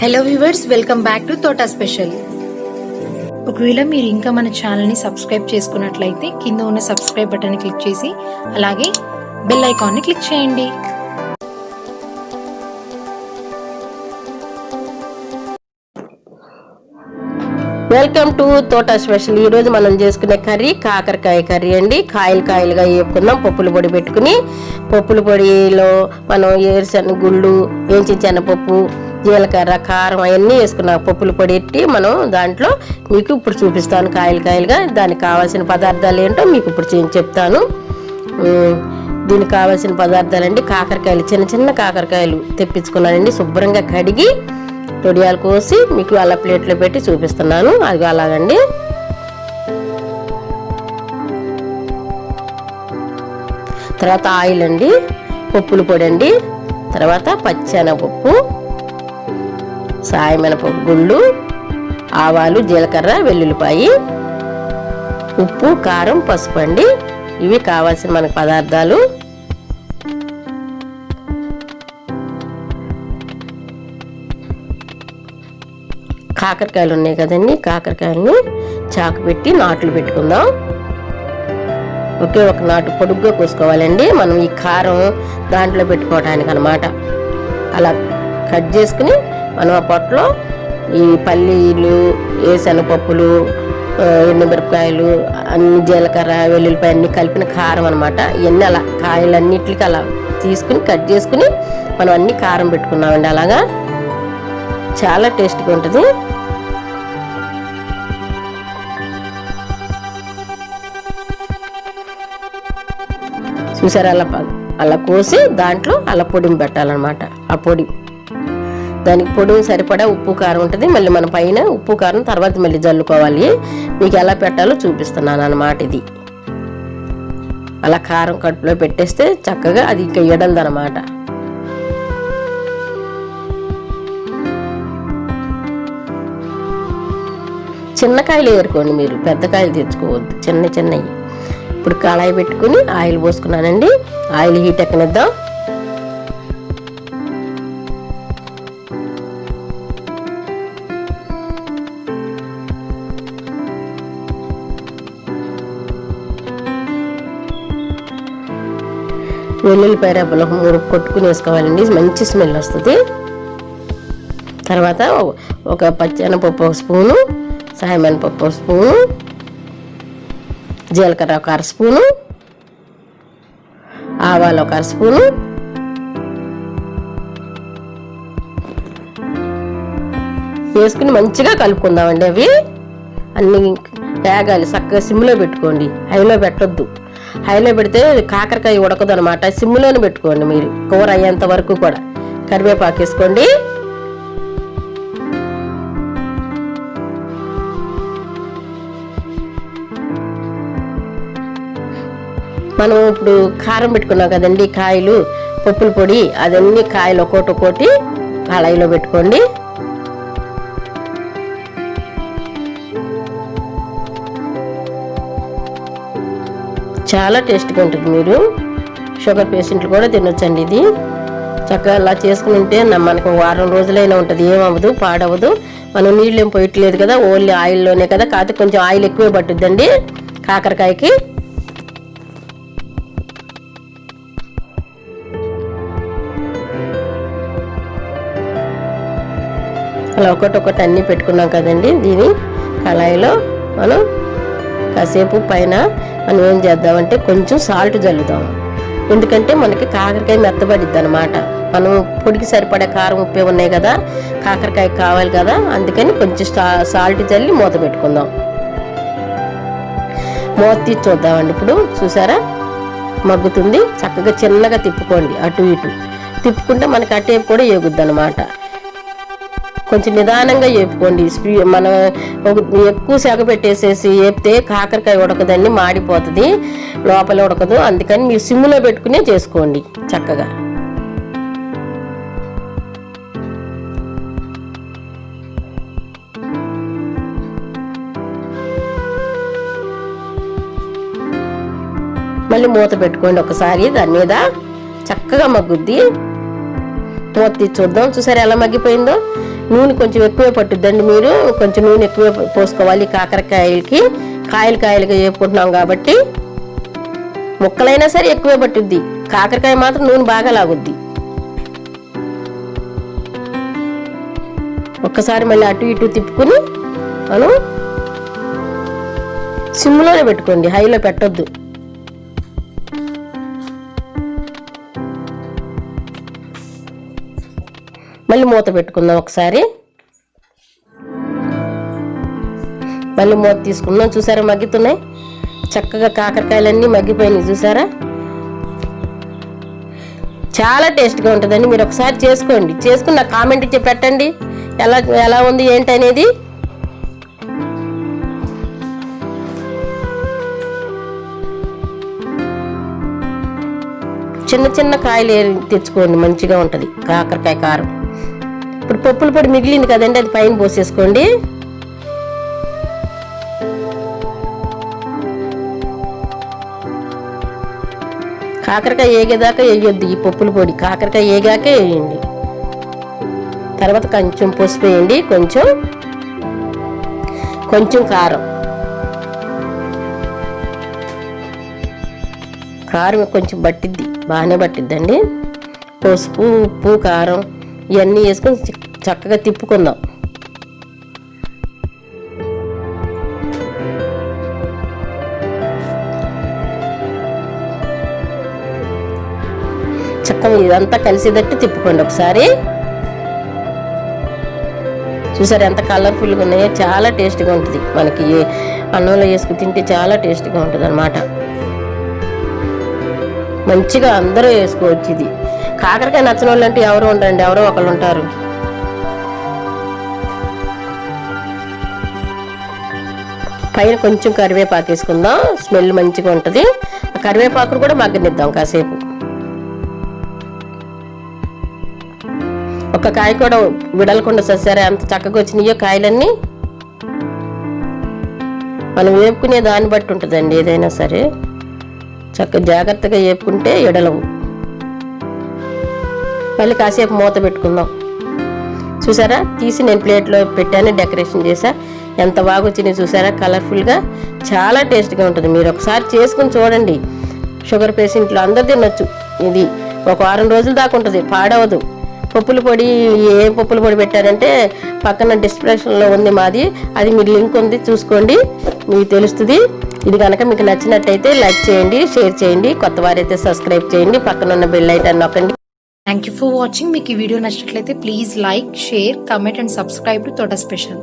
Hello viewers, welcome back to Thota special. ఒకవేళ మీరు ఇంకా మన ఛానల్ని సబ్స్క్రైబ్ చేసుకున్నట్లయితే కింద ఉన్న సబ్స్క్రైబ్ బటన్ని క్లిక్ చేసి అలాగే బెల్ ఐకాన్ని క్లిక్ చేయండి. Welcome to Thota special. ఈరోజు మనం చేసుకునే కర్రీ కాకరకాయ కర్రీ అండి. కాయలుగా వేపుకుందాం. పప్పుల పొడి పెట్టుకుని పప్పుల పొడిలో మనం ఏరుశనగ గుళ్ళు, వేయించి శనగపప్పు, జీలకర్ర, కారం అవన్నీ వేసుకున్నాం. పప్పుల పొడి ఎట్టి మనం దాంట్లో మీకు ఇప్పుడు చూపిస్తాను కాయలుగా. దానికి కావాల్సిన పదార్థాలు ఏంటో మీకు ఇప్పుడు చెప్తాను. దీనికి కావాల్సిన పదార్థాలండి, కాకరకాయలు, చిన్న కాకరకాయలు తెప్పించుకున్నానండి. శుభ్రంగా కడిగి తొడియాలు కోసి మీకు అలా ప్లేట్లో పెట్టి చూపిస్తున్నాను. అది అలాగండి. తర్వాత ఆయిల్ అండి, పప్పుల పొడి అండి, తర్వాత పచ్చెనగపప్పు, సాయమినపప్పు గుళ్ళు, ఆవాలు, జీలకర్ర, వెల్లుల్లిపాయి, ఉప్పు, కారం, పసుపు అండి. ఇవి కావాల్సిన మనకు పదార్థాలు. కాకరకాయలు ఉన్నాయి కదండి, కాకరకాయలని చాకు పెట్టి నాట్లు పెట్టుకుందాం. ఒకే ఒక నాటు పొడుగ్గా కోసుకోవాలండి. మనం ఈ కారం దాంట్లో పెట్టుకోవడానికి అన్నమాట. అలా కట్ చేసుకుని మనం ఆ పొట్టలో ఈ పల్లీలు, శనగపప్పులు, ఎండుమిరపకాయలు, అన్ని జీలకర్ర, వెల్లుల్లిపాయ అన్నీ కలిపిన కారం అనమాట. ఇవన్నీ అలా కాయలన్నిటికి అలా తీసుకుని కట్ చేసుకుని మనం అన్ని కారం పెట్టుకున్నామండి. అలాగా చాలా టేస్ట్గా ఉంటుంది. చూసారా, అలా కోసి దాంట్లో అలా పొడిని పెట్టాలన్నమాట. ఆ పొడి దానికి పొడి సరిపడా ఉప్పు కారం ఉంటుంది. మళ్ళీ మన పైన ఉప్పు కారం తర్వాత మళ్ళీ జల్లుకోవాలి. మీకు ఎలా పెట్టాలో చూపిస్తున్నాను అన్నమాట. ఇది అలా కారం కడుపులో పెట్టేస్తే చక్కగా అది ఇంకా ఎడలదన్నమాట. చిన్న కాయలు ఏరుకోండి మీరు, పెద్ద కాయలు తెచ్చుకోవద్దు, చిన్నవి. ఇప్పుడు కళాయి పెట్టుకుని ఆయిల్ పోసుకున్నానండి. ఆయిల్ హీట్ ఎక్కనిద్దాం. వెల్లుల్లిపాయ రెబ్బలు 3 కొట్టుకుని వేసుకోవాలండి, మంచి స్మెల్ వస్తుంది. తర్వాత ఒక పచ్చెనపప్పు 1 స్పూను, సాయమినపప్పు 1 స్పూను, జీలకర్ర 1 అర స్పూను, ఆవాలు 1 అర స్పూను, వేసుకుని మంచిగా కలుపుకుందామండి. అవి అన్ని వేగాలి. చక్కగా సిమ్లో పెట్టుకోండి, హైలో పెట్టొద్దు. హైలో పెడితే కాకరకాయ ఉడకదు అనమాట. సిమ్లోనే పెట్టుకోండి మీరు కూర అయ్యేంత వరకు కూడా. కరివేపాకు వేసుకోండి. మనం ఇప్పుడు కారం పెట్టుకున్నాం కదండి, కాయలు, పప్పుల పొడి, అదన్నీ కాయలు ఒక్కోటి కళాయిలో పెట్టుకోండి. చాలా టేస్ట్గా ఉంటుంది. మీరు షుగర్ పేషెంట్లు కూడా తినొచ్చండి. ఇది చక్కగా అలా చేసుకుని ఉంటే మనకు వారం రోజులైనా ఉంటుంది, ఏమవ్వదు, పాడవదు. మనం నీళ్ళు ఏం పోయట్లేదు కదా, ఓన్లీ ఆయిల్లోనే కదా. కాకపోతే కొంచెం ఆయిల్ ఎక్కువే పట్టుద్దండి కాకరకాయకి. అలా ఒకటి అన్నీ పెట్టుకున్నాం కదండి. దీని కళాయిలో మనం కాసేపు పైన మనం ఏం చేద్దామంటే కొంచెం సాల్ట్ జల్లుదాం. ఎందుకంటే మనకి కాకరకాయ మెత్తబడిద్ది అనమాట. మనం పొడికి సరిపడే కారం, ఉప్పే ఉన్నాయి కదా, కాకరకాయ కావాలి కదా, అందుకని కొంచెం సాల్ట్ జల్లి మూత పెట్టుకుందాం. మూత తీసి చూద్దామండి. ఇప్పుడు చూసారా, మగ్గుతుంది. చక్కగా చిన్నగా తిప్పుకోండి, అటు ఇటు తిప్పుకుంటే మనకి అటేపు కూడా ఏగుద్ది అనమాట. కొంచెం నిదానంగా వేపుకోండి. మనం ఎక్కువ సెగ పెట్టేసేసి వేపితే కాకరకాయ ఉడకదండి, మాడిపోతుంది, లోపల ఉడకదు. అందుకని మీరు సిమ్లో పెట్టుకునే చేసుకోండి చక్కగా. మళ్ళీ మూత పెట్టుకోండి ఒకసారి. దాని మీద చక్కగా మగ్గుద్ది. మూత తీసి చూద్దాం. చూసారా ఎలా మగ్గిపోయిందో. నూనె కొంచెం ఎక్కువే పట్టుద్దండి, మీరు కొంచెం నూనె ఎక్కువే పోసుకోవాలి. కాకరకాయలకి కాయలుగా వేపుకుంటున్నాం కాబట్టి ముక్కలైనా సరే ఎక్కువే పట్టుద్ది. కాకరకాయ మాత్రం నూనె బాగా లాగుద్ది. ఒక్కసారి మళ్ళీ అటు ఇటు తిప్పుకుని మనం సిమ్లోనే పెట్టుకోండి, హైలో పెట్టొద్దు. మళ్ళీ మూత పెట్టుకుందాం ఒకసారి. మళ్ళీ మూత తీసుకుందాం. చూసారా మగ్గుతున్నాయి చక్కగా, కాకరకాయలన్నీ మగ్గిపోయినాయి. చూసారా చాలా టేస్ట్గా ఉంటుందండి. మీరు ఒకసారి చేసుకోండి, చేసుకుని నాకు కామెంట్ ఇచ్చి పెట్టండి ఎలా ఉంది ఏంటి అనేది. చిన్న చిన్న కాయలు తెచ్చుకోండి, మంచిగా ఉంటుంది కాకరకాయ కారం. ఇప్పుడు పప్పుల పొడి మిగిలింది కదండి, అది పైన పోసేసుకోండి. కాకరకాయ ఏగేదాకా వేయొద్దు ఈ పప్పుల పొడి, కాకరకాయ ఏగాకే వేయండి. తర్వాత కొంచెం పసుపు వేయండి, కొంచెం కారం కొంచెం పట్టిద్ది, బాగానే పట్టిద్దండి. పసుపు, ఉప్పు, కారం ఇవన్నీ వేసుకొని చక్కగా తిప్పుకుందాం. చక్కగా ఇదంతా కలిసేటట్టు తిప్పుకోండి ఒకసారి. చూసారు ఎంత కలర్ఫుల్గా ఉన్నాయో, చాలా టేస్ట్గా ఉంటుంది. మనకి అన్నంలో వేసుకుని తింటే చాలా టేస్ట్గా ఉంటుంది అన్నమాట. మంచిగా అందరూ వేసుకోవచ్చు. ఇది కాకరకాయ నచ్చని వాళ్ళు అంటే ఎవరు ఉంటారండి, ఎవరో ఒకళ్ళు ఉంటారు. పైన కొంచెం కరివేపాకు వేసుకుందాం, స్మెల్ మంచిగా ఉంటుంది. ఆ కరివేపాకును కూడా మగ్గనిద్దాం కాసేపు. ఒక కాయ కూడా విడలకుండా చూసారా ఎంత చక్కగా వచ్చినాయో కాయలన్నీ. మనం వేపుకునే దాన్ని బట్టి ఉంటుందండి, ఏదైనా సరే చక్కగా జాగ్రత్తగా వేపుకుంటే ఎడలవు. మళ్ళీ కాసేపు మూత పెట్టుకుందాం. చూసారా తీసి నేను ప్లేట్లో పెట్టాను, డెకరేషన్ చేసా. ఎంత బాగా వచ్చినాయి చూసారా, కలర్ఫుల్గా, చాలా టేస్ట్గా ఉంటుంది. మీరు ఒకసారి చేసుకుని చూడండి. షుగర్ పేషెంట్లు అందరు తినొచ్చు. ఇది ఒక వారం రోజుల దాకా ఉంటుంది, పాడవదు. పప్పుల పొడి ఏ పప్పుల పొడి పెట్టారంటే పక్కన డిస్క్రిప్షన్లో ఉంది మాది, అది మీరు లింక్ ఉంది చూసుకోండి, మీకు తెలుస్తుంది. ఇది కనుక మీకు నచ్చినట్టయితే లైక్ చేయండి, షేర్ చేయండి, కొత్త వారైతే సబ్స్క్రైబ్ చేయండి, పక్కన ఉన్న బెల్ ఐకాన్ నొక్కండి. Thank you for watching. మీకు ఈ వీడియో నచ్చినట్లయితే please like, share, comment and subscribe to తోట స్పెషల్.